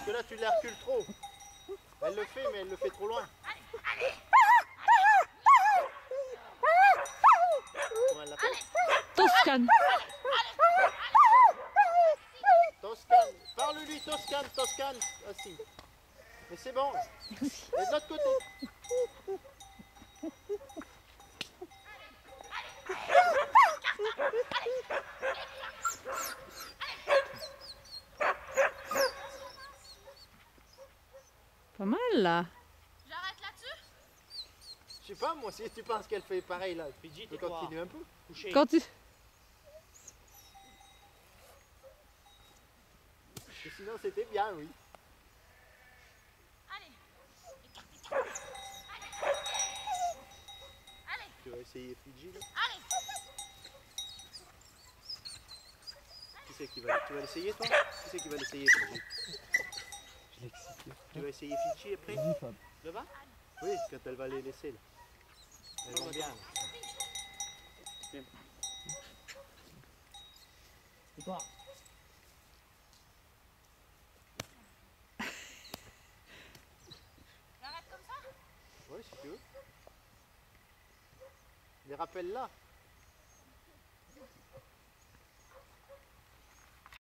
que là tu la recules trop. Elle le fait, mais elle le fait trop loin. Comment elle l'appelle? Toscane. Toscane. Parle-lui, Toscane, Toscane. Ah si. Mais c'est bon. Et de l'autre côté. Pas mal là. J'arrête là-dessus? Je sais pas, moi, si tu penses qu'elle fait pareil là, Fidji, tu peux continuer un peu. Couché. Quand tu... Parce que sinon, c'était bien, oui. Allez. Écarte, écarte. Allez. Tu vas essayer Fidji là. Allez. Qui c'est qui va... Tu vas l'essayer toi? Qui c'est qui va l'essayer Fidji? Je l'ai excité. Tu vas essayer Fidji après? Vas-y, Fab. Là-bas? Oui, quand elle va les laisser là. Elles vont bien. Et toi? J'arrête comme ça? Oui, si tu veux. Les rappels là.